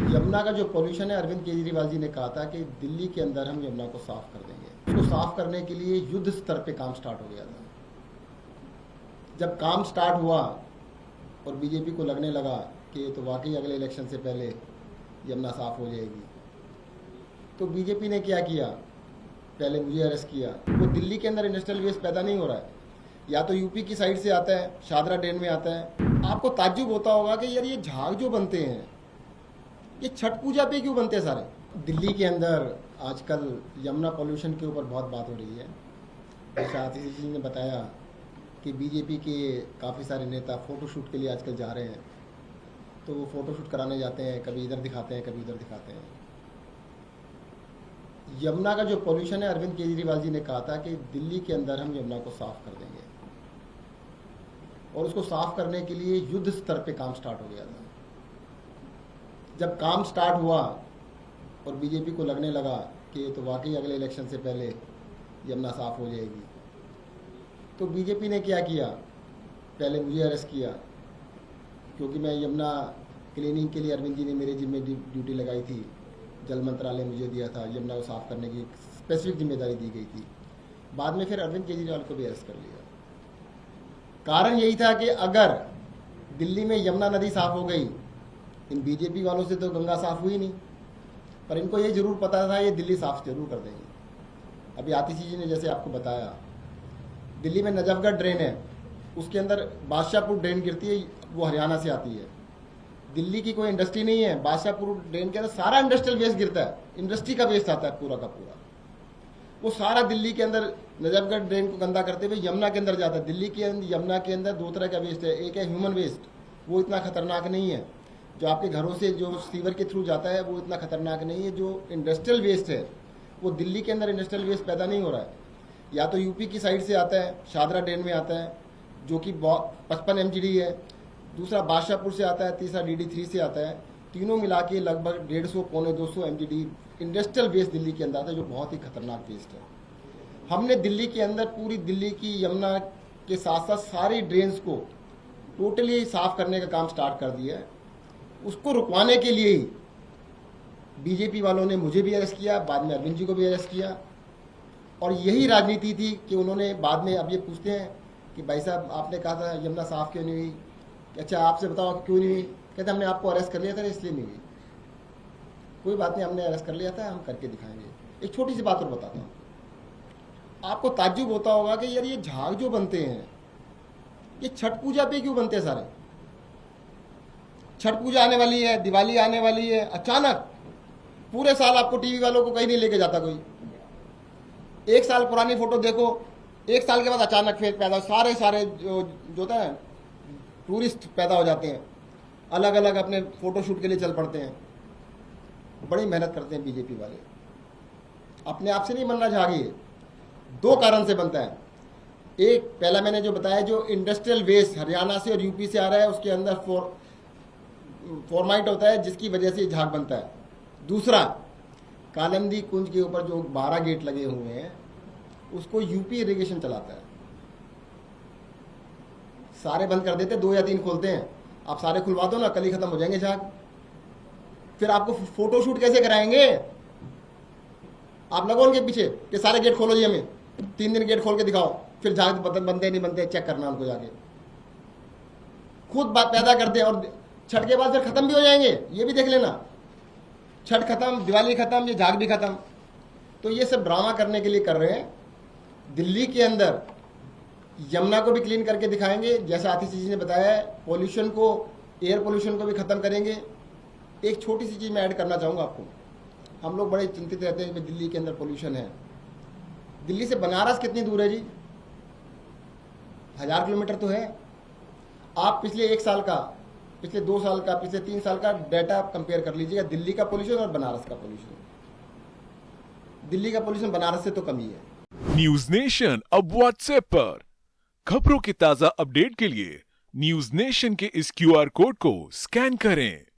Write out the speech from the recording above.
यमुना का जो पोल्यूशन है, अरविंद केजरीवाल जी ने कहा था कि दिल्ली के अंदर हम यमुना को साफ कर देंगे। उसको साफ करने के लिए युद्ध स्तर पे काम स्टार्ट हो गया था। जब काम स्टार्ट हुआ और बीजेपी को लगने लगा कि ये तो वाकई अगले इलेक्शन से पहले यमुना साफ हो जाएगी, तो बीजेपी ने क्या किया, पहले मुझे अरेस्ट किया। वो दिल्ली के अंदर इंडस्ट्रियल वेस्ट पैदा नहीं हो रहा है, या तो यूपी की साइड से आता है, शादरा ड्रेन में आता है। आपको ताज्जुब होता होगा कि यार ये झाग जो बनते हैं ये छठ पूजा पे क्यों बनते हैं सारे। दिल्ली के अंदर आजकल यमुना पोल्यूशन के ऊपर बहुत बात हो रही है। जैसा आतिशी जी ने बताया कि बीजेपी के काफ़ी सारे नेता फ़ोटोशूट के लिए आजकल जा रहे हैं, तो वो फ़ोटोशूट कराने जाते हैं, कभी इधर दिखाते हैं, कभी इधर दिखाते हैं। यमुना का जो पोल्यूशन है, अरविंद केजरीवाल जी ने कहा था कि दिल्ली के अंदर हम यमुना को साफ कर देंगे, और उसको साफ करने के लिए युद्ध स्तर पे काम स्टार्ट हो गया था। जब काम स्टार्ट हुआ और बीजेपी को लगने लगा कि ये तो वाकई अगले इलेक्शन से पहले यमुना साफ हो जाएगी, तो बीजेपी ने क्या किया, पहले मुझे अरेस्ट किया, क्योंकि मैं यमुना क्लीनिंग के लिए अरविंद जी ने मेरे जिम्मे ड्यूटी लगाई थी। जल मंत्रालय मुझे दिया था, यमुना को साफ करने की स्पेसिफिक जिम्मेदारी दी गई थी। बाद में फिर अरविंद केजरीवाल को भी अरेस्ट कर लिया। कारण यही था कि अगर दिल्ली में यमुना नदी साफ हो गई, इन बीजेपी वालों से तो गंगा साफ हुई नहीं, पर इनको ये जरूर पता था ये दिल्ली साफ जरूर कर देंगे। अभी आतिशी जी ने जैसे आपको बताया, दिल्ली में नजफगढ़ ड्रेन है, उसके अंदर बादशाहपुर ड्रेन गिरती है, वो हरियाणा से आती है। दिल्ली की कोई इंडस्ट्री नहीं है, बादशाहपुर ड्रेन के अंदर सारा इंडस्ट्रियल वेस्ट गिरता है, इंडस्ट्री का वेस्ट आता है पूरा का पूरा। वो सारा दिल्ली के अंदर नजफगढ़ ड्रेन को गंदा करते हुए यमुना के अंदर जाता है। दिल्ली के अंदर यमुना के अंदर दो तरह का वेस्ट है, एक है ह्यूमन वेस्ट, वो इतना खतरनाक नहीं है, जो आपके घरों से जो सीवर के थ्रू जाता है वो इतना खतरनाक नहीं है। जो इंडस्ट्रियल वेस्ट है वो दिल्ली के अंदर इंडस्ट्रियल वेस्ट पैदा नहीं हो रहा है, या तो यूपी की साइड से आता है, शादरा ड्रेन में आता है जो कि 55 MGD है, दूसरा बादशाहपुर से आता है, तीसरा DD3 से आता है। तीनों मिला के लगभग 150 पौने 200 MGD इंडस्ट्रियल वेस्ट दिल्ली के अंदर आता है, जो बहुत ही खतरनाक वेस्ट है। हमने दिल्ली के अंदर पूरी दिल्ली की यमुना के साथ साथ सारी ड्रेन्स को टोटली साफ करने का काम स्टार्ट कर दिया है। उसको रुकवाने के लिए ही बीजेपी वालों ने मुझे भी अरेस्ट किया, बाद में अरविंद जी को भी अरेस्ट किया, और यही राजनीति थी कि उन्होंने बाद में, अब ये पूछते हैं कि भाई साहब आपने कहा था यमुना साफ क्यों नहीं हुई, अच्छा आपसे बताओ क्यों नहीं हुई, कहते हमने आपको अरेस्ट कर लिया था इसलिए नहीं हुई। कोई बात नहीं, हमने अरेस्ट कर लिया था, हम करके दिखाएंगे। एक छोटी सी बात और बताता हूँ, आपको ताज्जुब होता होगा कि यार ये झाग जो बनते हैं ये छठ पूजा पे क्यों बनते हैं सारे। छठ पूजा आने वाली है, दिवाली आने वाली है, अचानक पूरे साल आपको टीवी वालों को कहीं नहीं लेके जाता कोई। एक साल पुरानी फोटो देखो, एक साल के बाद अचानक फिर पैदा, सारे जो होता है टूरिस्ट पैदा हो जाते हैं, अलग अलग अपने फोटोशूट के लिए चल पड़ते हैं। बड़ी मेहनत करते हैं बीजेपी वाले, अपने आप से नहीं बनना झागी, दो कारण से बनता है। एक, पहला मैंने जो बताया, जो इंडस्ट्रियल वेस्ट हरियाणा से और यूपी से आ रहा है उसके अंदर फॉर्माइट होता है, जिसकी वजह से झाग बनता है। दूसरा, कालंदी कुंज के ऊपर जो 12 गेट लगे हुए हैं उसको यूपी इरिगेशन चलाता है, सारे बंद कर देते, 2 या 3 खोलते हैं। आप सारे खुलवा दो ना, कल ही खत्म हो जाएंगे झाग। फिर आपको फोटोशूट कैसे कराएंगे, आप लगो उनके पीछे कि सारे गेट खोलो जी, हमें 3 दिन गेट खोल के दिखाओ, फिर झाग बनते नहीं बनते चेक करना उनको जाके, खुद बात पैदा करते हैं, और छठ के बाद फिर खत्म भी हो जाएंगे, ये भी देख लेना। छठ खत्म, दिवाली खत्म, ये झाग भी खत्म। तो ये सब ड्रामा करने के लिए कर रहे हैं। दिल्ली के अंदर यमुना को भी क्लीन करके दिखाएंगे, जैसा आतिशी जी ने बताया है, पोल्यूशन को, एयर पोल्यूशन को भी खत्म करेंगे। एक छोटी सी चीज मैं ऐड करना चाहूँगा आपको, हम लोग बड़े चिंतित रहते हैं कि दिल्ली के अंदर पोल्यूशन है। दिल्ली से बनारस कितनी दूर है जी, 1000 किलोमीटर तो है। आप पिछले 1 साल का, पिछले 2 साल का, पिछले 3 साल का डाटा कंपेयर कर लीजिएगा, दिल्ली का पोल्यूशन और बनारस का पोल्यूशन। दिल्ली का पोल्यूशन बनारस से तो कम ही है। न्यूज नेशन अब व्हाट्सएप पर खबरों के ताजा अपडेट के लिए न्यूज नेशन के इस QR कोड को स्कैन करें।